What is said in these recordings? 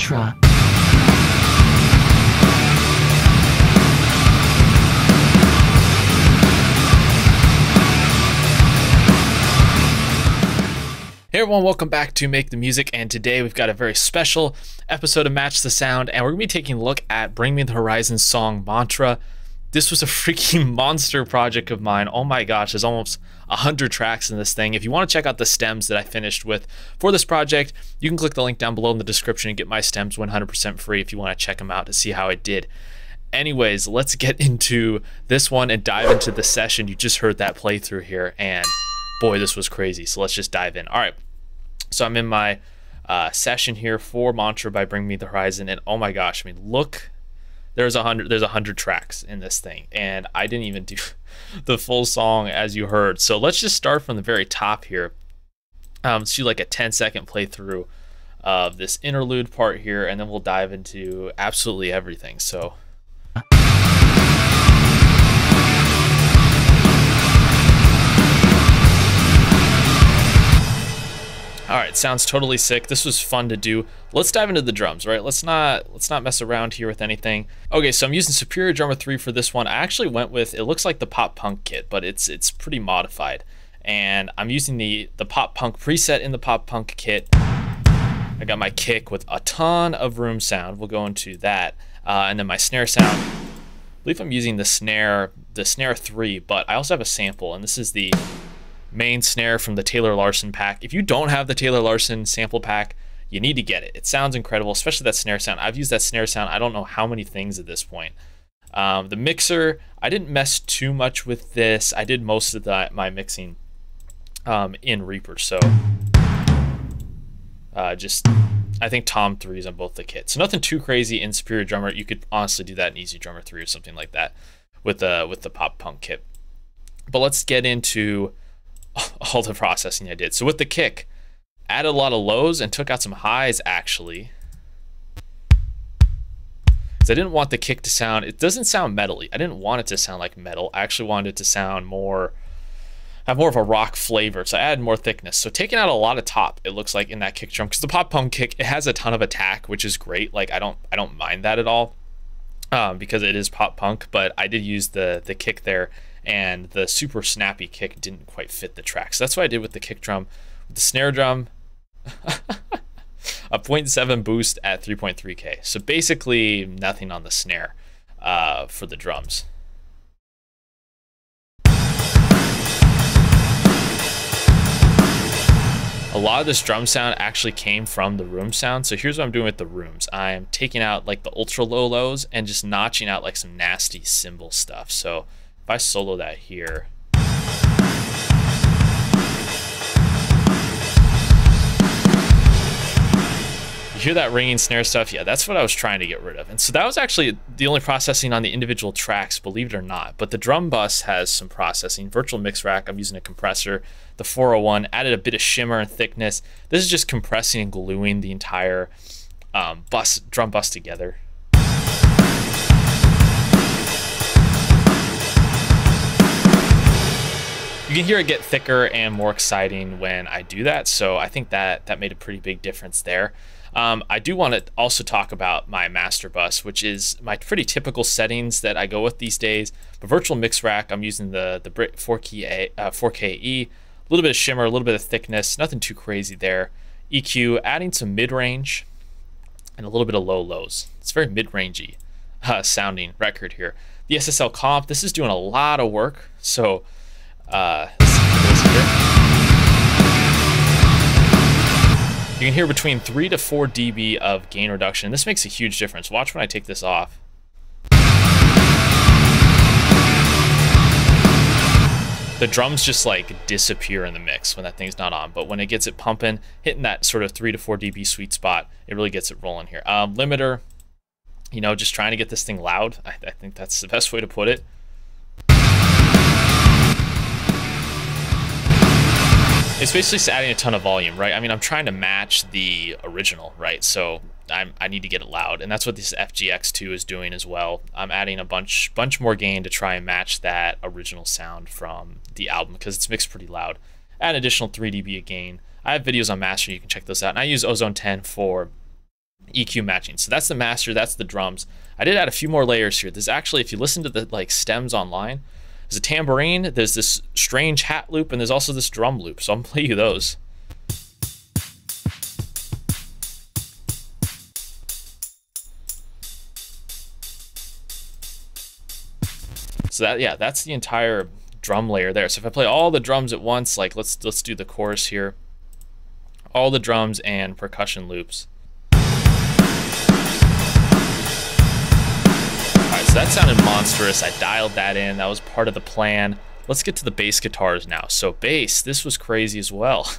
Mantra. Hey everyone, welcome back to Make the Music, and today we've got a very special episode of Match the Sound, and we're going to be taking a look at Bring Me the Horizon song Mantra. This was a freaking monster project of mine. Oh my gosh, there's almost 100 tracks in this thing. If you want to check out the stems that I finished with for this project, you can click the link down below in the description and get my stems 100% free if you want to check them out to see how I did. Anyways, let's get into this one and dive into the session. You just heard that playthrough here, and boy, this was crazy. So let's just dive in. All right. So I'm in my session here for Mantra by Bring Me the Horizon, and oh my gosh, I mean, look, there's 100 tracks in this thing, and I didn't even do the full song as you heard. So let's just start from the very top here. Let's do like a 10-second playthrough of this interlude part here, and then we'll dive into absolutely everything. So. All right, sounds totally sick. This was fun to do. Let's dive into the drums, right? Let's not mess around here with anything. Okay, so I'm using Superior Drummer 3 for this one. I actually went with, it looks like the Pop Punk kit, but it's pretty modified. And I'm using the Pop Punk preset in the Pop Punk kit. I got my kick with a ton of room sound. We'll go into that. And then my snare sound. I believe I'm using the snare 3, but I also have a sample, and this is the main snare from the Taylor Larson pack. If you don't have the Taylor Larson sample pack, you need to get it. It sounds incredible, especially that snare sound. I've used that snare sound I don't know how many things at this point. The mixer, I didn't mess too much with this. I did most of my mixing in Reaper, so just I think Tom 3s on both the kits. So nothing too crazy in Superior Drummer. You could honestly do that in Easy Drummer 3 or something like that with the Pop Punk kit. But let's get into all the processing I did. So with the kick, added a lot of lows and took out some highs actually. Because I didn't want the kick to sound, it doesn't sound metally. I didn't want it to sound like metal. I actually wanted it to sound have more of a rock flavor. So I added more thickness. So taking out a lot of top, it looks like in that kick drum. Because the Pop Punk kick, it has a ton of attack, which is great. Like I don't mind that at all. Because it is Pop Punk, but I did use the kick there, and the super snappy kick didn't quite fit the track. So that's what I did with the kick drum. With the snare drum, a 0.7 boost at 3.3K. So basically nothing on the snare for the drums. A lot of this drum sound actually came from the room sound. So here's what I'm doing with the rooms. I'm taking out like the ultra low lows and just notching out like some nasty cymbal stuff. So if I solo that here, you hear that ringing snare stuff? Yeah, that's what I was trying to get rid of. And so that was actually the only processing on the individual tracks, believe it or not. But the drum bus has some processing. Virtual Mix Rack, I'm using a compressor. The 401 added a bit of shimmer and thickness. This is just compressing and gluing the entire drum bus together. You can hear it get thicker and more exciting when I do that, so I think that made a pretty big difference there. I do want to also talk about my master bus, which is my pretty typical settings that I go with these days. But Virtual Mix Rack, I'm using the Brit 4KE, a little bit of shimmer, a little bit of thickness, nothing too crazy there. EQ, adding some mid-range and a little bit of low lows. It's very mid-rangey sounding record here. The SSL comp, this is doing a lot of work, so listen here. You can hear between 3 to 4 dB of gain reduction. This makes a huge difference. Watch when I take this off. The drums just like disappear in the mix when that thing's not on, but when it gets it pumping, hitting that sort of 3 to 4 dB sweet spot, it really gets it rolling here. Limiter, you know, just trying to get this thing loud. I think that's the best way to put it. It's basically just adding a ton of volume, right? I mean, I'm trying to match the original, right? So I need to get it loud, and that's what this FGX2 is doing as well. I'm adding a bunch more gain to try and match that original sound from the album because it's mixed pretty loud. Add an additional 3 dB of gain. I have videos on mastering, you can check those out. And I use Ozone 10 for EQ matching. So that's the master, that's the drums. I did add a few more layers here. There's actually, if you listen to the like stems online, there's a tambourine, there's this strange hat loop, and there's also this drum loop. So I'm gonna play you those. So that, yeah, that's the entire drum layer there. So if I play all the drums at once, like let's do the chorus here. All the drums and percussion loops. Alright, so that sounded monstrous. I dialed that in. That was part of the plan. Let's get to the bass guitars now. So bass, this was crazy as well.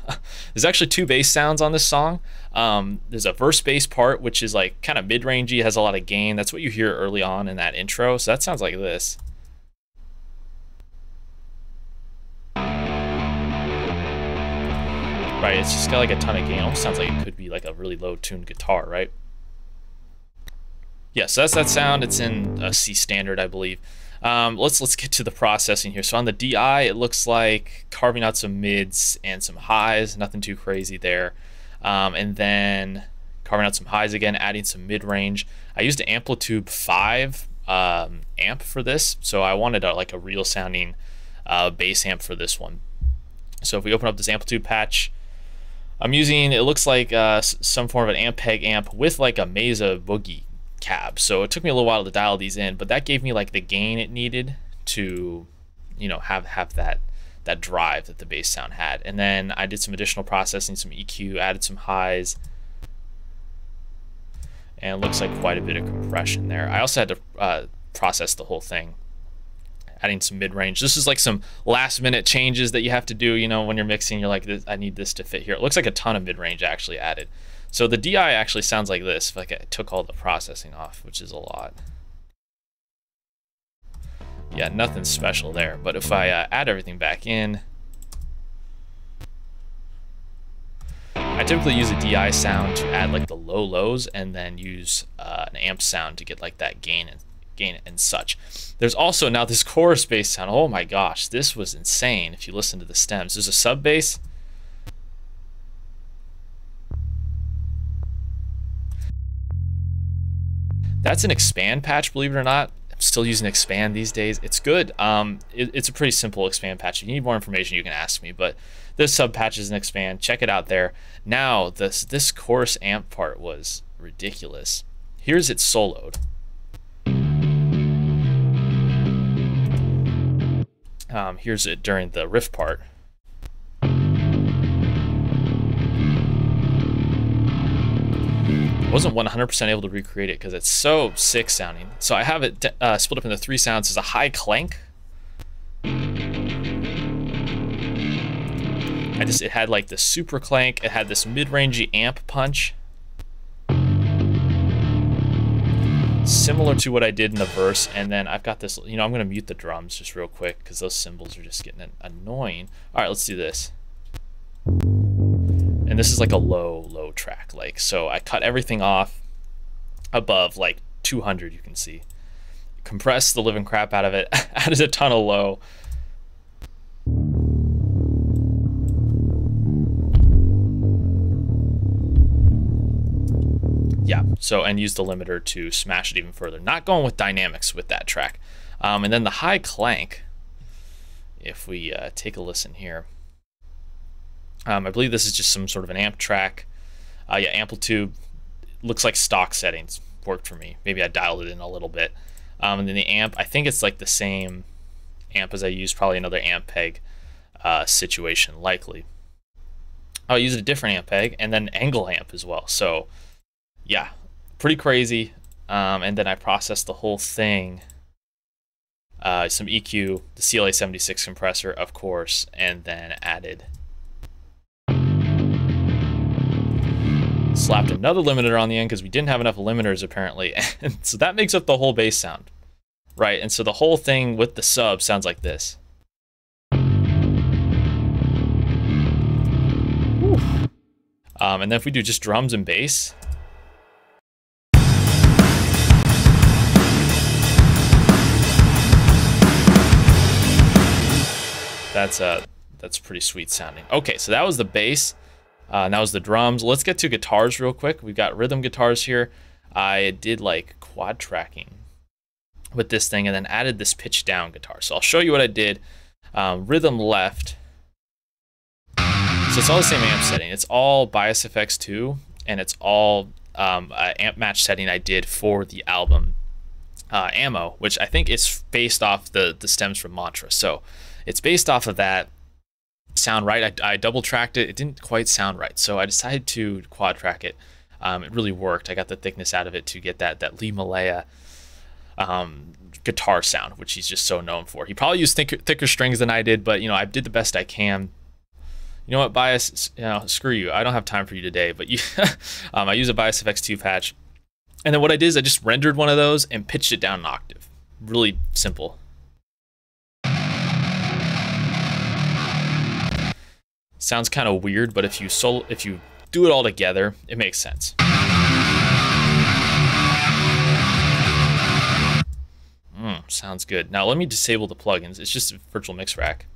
There's actually two bass sounds on this song. There's a verse bass part, which is like kind of mid-rangey, has a lot of gain. That's what you hear early on in that intro. So that sounds like this. Right, it's just got like a ton of gain. Almost sounds like it could be like a really low-tuned guitar, right? Yeah, so that's that sound. It's in a C standard, I believe. Let's get to the processing here. So on the DI, it looks like carving out some mids and some highs. Nothing too crazy there. And then carving out some highs again, adding some mid-range. I used an Amplitude 5 amp for this, so I wanted like a real sounding bass amp for this one. So if we open up this Amplitude patch, I'm using, it looks like some form of an Ampeg amp with like a Mesa Boogie cab. So it took me a little while to dial these in, but that gave me like the gain it needed to, you know, have that drive that the bass sound had. And then I did some additional processing, some EQ, added some highs, and it looks like quite a bit of compression there. I also had to process the whole thing, adding some mid-range. This is like some last-minute changes that you have to do, you know, when you're mixing. You're like, I need this to fit here. It looks like a ton of mid-range actually added. So the DI actually sounds like this, if like I took all the processing off, which is a lot. Yeah, nothing special there. But if I add everything back in, I typically use a DI sound to add like the low lows, and then use an amp sound to get like that gain and such. There's also now this chorus bass sound. Oh my gosh, this was insane. If you listen to the stems, there's a sub bass. That's an expand patch, believe it or not. I'm still using expand these days. It's good. It's a pretty simple expand patch. If you need more information, you can ask me, but this sub patch is an expand. Check it out there. Now this chorus amp part was ridiculous. Here's it soloed. Here's it during the riff part. Wasn't 100% able to recreate it because it's so sick sounding. So I have it split up into 3 sounds. There's a high clank. It had like the super clank. It had this mid-rangey amp punch, similar to what I did in the verse. And then I've got this, you know, I'm gonna mute the drums just real quick because those cymbals are just getting annoying. All right, let's do this. And this is like a low track, like, so I cut everything off above like 200, you can see. Compressed the living crap out of it, added a ton of low. Yeah, so, and use the limiter to smash it even further. Not going with dynamics with that track. And then the high clank, if we take a listen here. I believe this is just some sort of an amp track. Yeah, Amplitude. Looks like stock settings. Worked for me. Maybe I dialed it in a little bit. And then the amp, I think it's like the same amp as I used, probably another Ampeg situation, likely. I used a different Ampeg, and then angle amp as well. So, yeah, pretty crazy. And then I processed the whole thing. Some EQ, the CLA76 compressor, of course, and then added... slapped another limiter on the end because we didn't have enough limiters apparently, and so that makes up the whole bass sound, right? And so the whole thing with the sub sounds like this. And then if we do just drums and bass, that's pretty sweet sounding. Okay, so that was the bass. And that was the drums. Let's get to guitars real quick. We've got rhythm guitars here. I did like quad tracking with this thing and then added this pitch down guitar. So I'll show you what I did. Rhythm left. So it's all the same amp setting. It's all Bias FX 2, and it's all amp match setting I did for the album Ammo, which I think is based off the stems from Mantra. So it's based off of that. Sound right. I double tracked it. It didn't quite sound right, so I decided to quad track it. It really worked. I got the thickness out of it to get that Lee Malaya guitar sound, which he's just so known for. He probably used thicker strings than I did, but you know, I did the best I can. You know what, Bias? You know, screw you. I don't have time for you today. But you, I use a Bias FX 2 patch, and then what I did is I just rendered one of those and pitched it down an octave. Really simple. Sounds kind of weird, but if you do it all together, it makes sense. Sounds good. Now let me disable the plugins. It's just a virtual mix rack.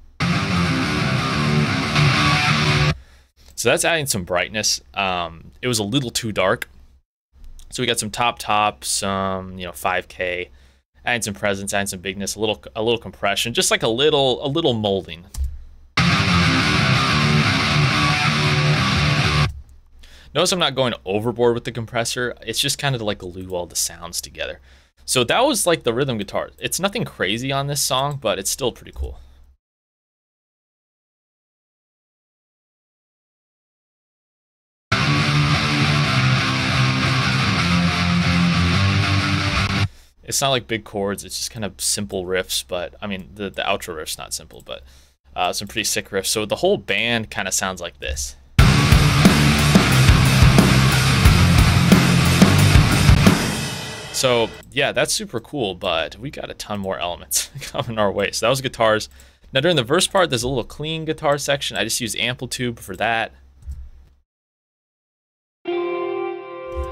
So that's adding some brightness. It was a little too dark. So we got some top, some 5K, adding some presence, adding some bigness, a little compression, just like a little molding. Notice I'm not going overboard with the compressor. It's just kind of like glue all the sounds together. So that was like the rhythm guitar. It's nothing crazy on this song, but it's still pretty cool. It's not like big chords, it's just kind of simple riffs, but I mean, the outro riff's not simple, but some pretty sick riffs. So the whole band kind of sounds like this. So yeah, that's super cool, but we got a ton more elements coming our way. So that was guitars. Now during the verse part, there's a little clean guitar section. I just used Amplitude for that.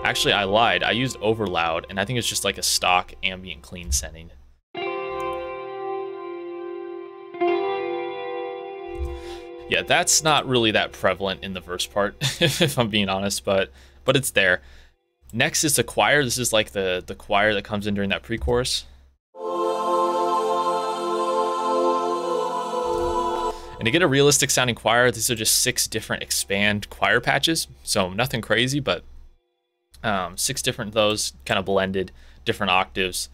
Actually, I lied. I used Overloud, and I think it's just like a stock ambient clean setting. Yeah, that's not really that prevalent in the verse part, if I'm being honest, but it's there. Next is the choir. This is like the choir that comes in during that pre-chorus. And to get a realistic sounding choir, these are just 6 different expand choir patches. So nothing crazy, but 6 different of those kind of blended, different octaves.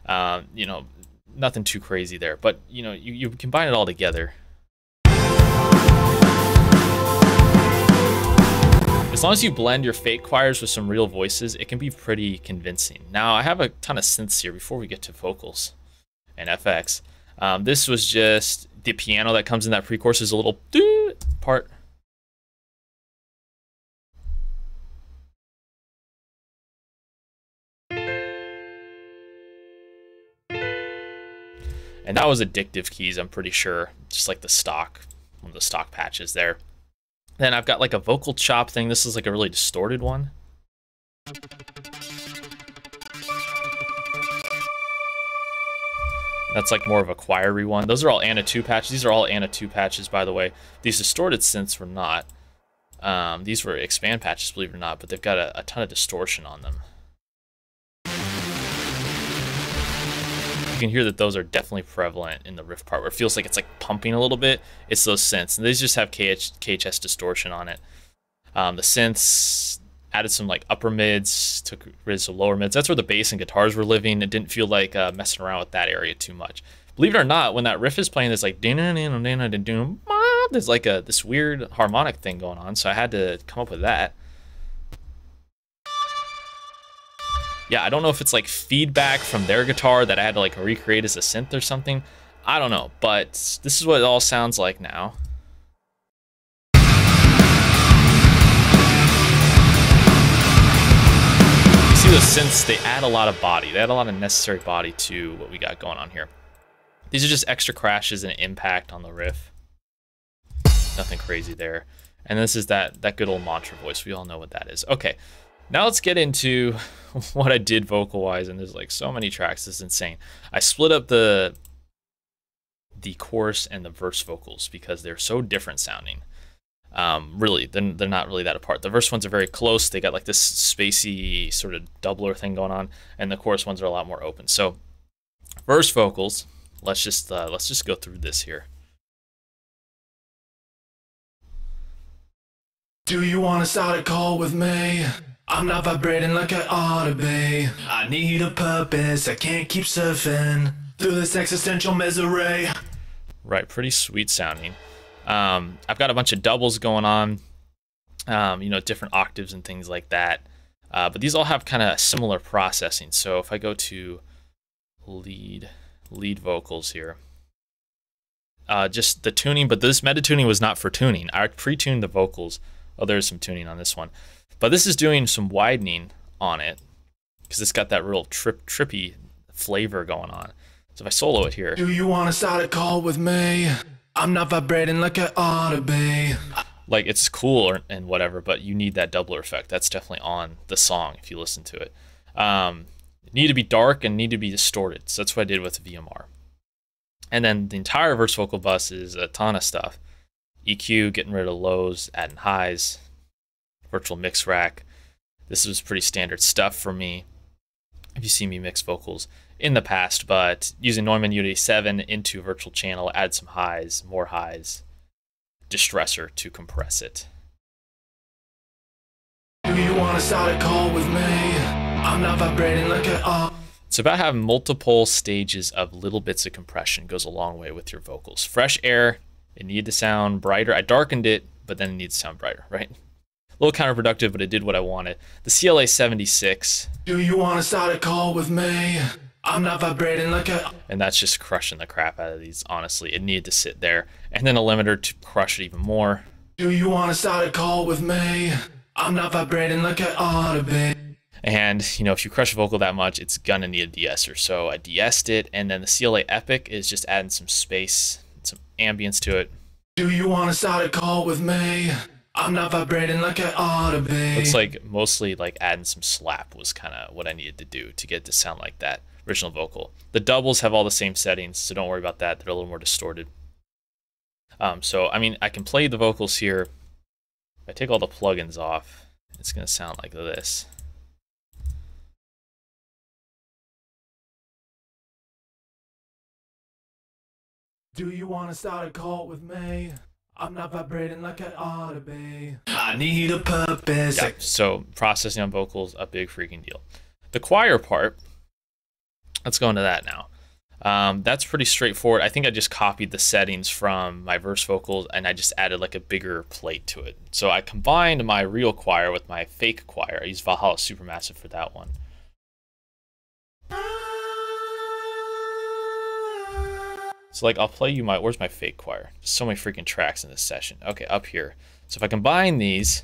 You know, nothing too crazy there, but you know, you combine it all together. As long as you blend your fake choirs with some real voices, it can be pretty convincing. Now, I have a ton of synths here before we get to vocals and FX. This was just the piano that comes in that pre-chorus is a little part. And that was addictive keys, I'm pretty sure. Just like the stock, one of the stock patches there. Then I've got like a vocal chop thing. This is like a really distorted one. That's like more of a choiry one. Those are all Anna 2 patches. These are all Anna 2 patches, by the way. These distorted synths were not. These were expand patches, believe it or not, but they've got a ton of distortion on them. You can hear that those are definitely prevalent in the riff part where it feels like it's like pumping a little bit. It's those synths, and these just have KHS distortion on it. The synths added some like upper mids, took rid of some lower mids. That's where the bass and guitars were living. It didn't feel like messing around with that area too much. Believe it or not, when that riff is playing, there's like there's like this weird harmonic thing going on, so I had to come up with that. Yeah, I don't know if it's like feedback from their guitar that I had to like recreate as a synth or something. I don't know, but this is what it all sounds like now. You see those synths, they add a lot of body. They add a lot of necessary body to what we got going on here. These are just extra crashes and impact on the riff. Nothing crazy there. And this is that good old Mantra voice. We all know what that is. Okay. Now let's get into what I did vocal-wise, and there's like so many tracks, this is insane. I split up the chorus and the verse vocals because they're so different sounding. Really, they're not really that apart. The verse ones are very close. They got like this spacey sort of doubler thing going on, and the chorus ones are a lot more open. So verse vocals, let's just go through this here. Do you wanna start a call with me? I'm not vibrating like I ought to be. I need a purpose, I can't keep surfing through this existential misery. Right, pretty sweet sounding. I've got a bunch of doubles going on, you know, different octaves and things like that. But these all have kind of similar processing. So if I go to lead vocals here, just the tuning, but this meta tuning was not for tuning. I pre-tuned the vocals. Oh, there's some tuning on this one. But this is doing some widening on it because it's got that real trippy flavor going on. So if I solo it here. Do you want to start a call with me? I'm not vibrating like I ought to be. Like, it's cool and whatever, but you need that doubler effect. That's definitely on the song if you listen to it. Need to be dark and need to be distorted. So that's what I did with VMR. And then the entire verse vocal bus is a ton of stuff. EQ, getting rid of lows, adding highs, virtual mix rack. This was pretty standard stuff for me if you see me mix vocals in the past, but using Neumann Unity 7 into virtual channel, add some highs, more highs, distressor to compress it. Do you want to start a call with me? I'm not vibrating like I ought. It's about having multiple stages of little bits of compression. Goes a long way with your vocals. Fresh air, it needed to sound brighter. I darkened it, but then it needs to sound brighter, right? A little counterproductive, but it did what I wanted. The CLA 76. Do you want to start a call with me? I'm not vibrating like I... And that's just crushing the crap out of these, honestly. It needed to sit there. And then a limiter to crush it even more. Do you want to start a call with me? I'm not vibrating like I ought to be. And, you know, if you crush a vocal that much, it's gonna need a de-esser. So I de-essed it, and then the CLA Epic is just adding some space, some ambience to it. Do you want to start a call with me? I'm not vibrating like I ought to be. Looks like mostly like adding some slap was kind of what I needed to do to get it to sound like that original vocal. The doubles have all the same settings, so don't worry about that. They're a little more distorted. So, I mean, I can play the vocals here. If I take all the plugins off, it's gonna sound like this. Do you want to start a call with me? I'm not vibrating like I ought to be. I need a purpose. Yeah, so processing on vocals, a big freaking deal. The choir part, let's go into that now. That's pretty straightforward. I think I just copied the settings from my verse vocals and I just added like a bigger plate to it. So I combined my real choir with my fake choir. I used Valhalla Supermassive for that one. So like I'll play you where's my fake choir? There's so many freaking tracks in this session. Okay, up here. So if I combine these,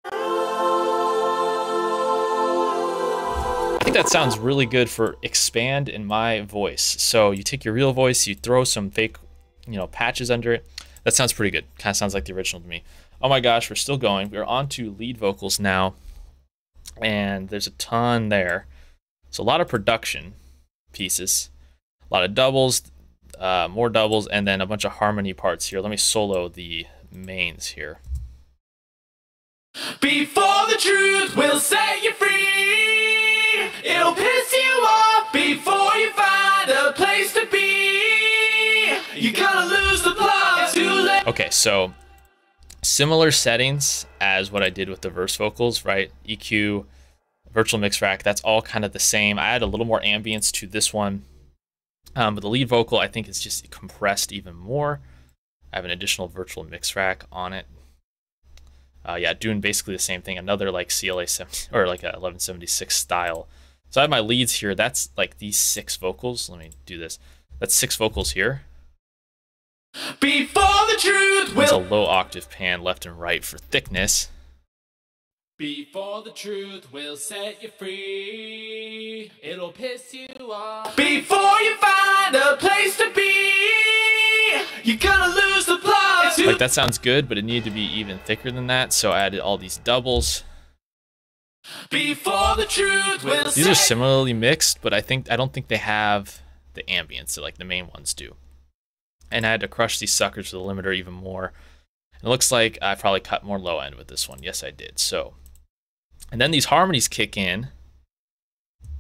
I think that sounds really good for expand in my voice. So you take your real voice, you throw some fake, you know, patches under it. That sounds pretty good. Kind of sounds like the original to me. Oh my gosh, we're still going. We're on to lead vocals now. And there's a ton there. So a lot of production pieces, a lot of doubles, more doubles, and then a bunch of harmony parts here. Let me solo the mains here. Before the truth will set you free, it'll piss you off before you find a place to be. You're gonna lose the plot. It's too late. Okay, so similar settings as what I did with the verse vocals, right? EQ, virtual mix rack, that's all kind of the same. I add a little more ambience to this one. But the lead vocal, I think, is just compressed even more. I have an additional virtual mix rack on it. Yeah, doing basically the same thing. Another like CLA 70 or like a 1176 style. So I have my leads here. That's like these 6 vocals. Let me do this. That's 6 vocals here. Before the truth will. It's a low octave pan left and right for thickness. Before the truth will set you free, it'll piss you off. Before you find a place to be, you're gonna lose the plot. Like that sounds good, but it needed to be even thicker than that, so I added all these doubles. Before the truth will. These are similarly mixed, but I don't think they have the ambience that like the main ones do. And I had to crush these suckers with the limiter even more. It looks like I probably cut more low end with this one. Yes, I did. So, and then these harmonies kick in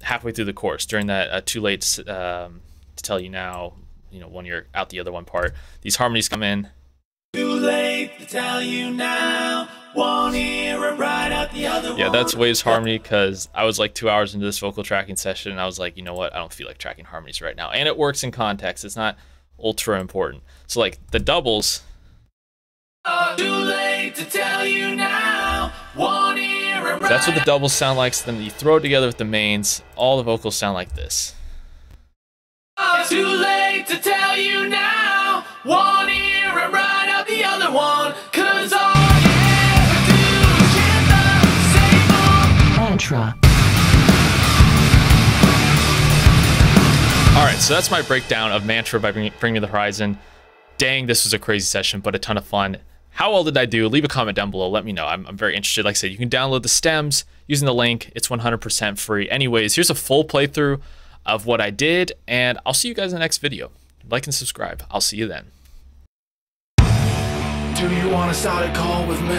halfway through the chorus during that too late to tell you now, when you're out the other one part. These harmonies come in. Too late to tell you now. One ear and right out the other. Yeah, that's Wave's harmony, because I was like 2 hours into this vocal tracking session and I was like, you know what? I don't feel like tracking harmonies right now. And it works in context. It's not ultra important. So like the doubles. Too late to tell you now. One ear and right. That's what the doubles sound like. So then you throw it together with the mains. All the vocals sound like this. Too late to tell you now. One ear and right out the other one. 'Cause all you ever do is chant the same old mantra. All right, so that's my breakdown of Mantra by Bring Me the Horizon. Dang, this was a crazy session, but a ton of fun. How well did I do? Leave a comment down below. Let me know. I'm very interested. Like I said, you can download the stems using the link. It's 100% free. Anyways, here's a full playthrough of what I did, and I'll see you guys in the next video. Like and subscribe. I'll see you then. Do you wanna start a call with me?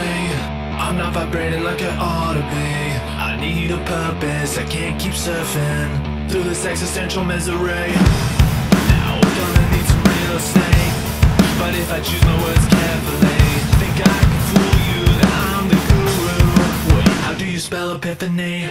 I'm not vibrating like I ought to be. I need a purpose, I can't keep surfing through this existential misery. Now we're gonna need some real estate, but if I choose my words carefully, think I can fool you that I'm the guru. Wait, how do you spell epiphany?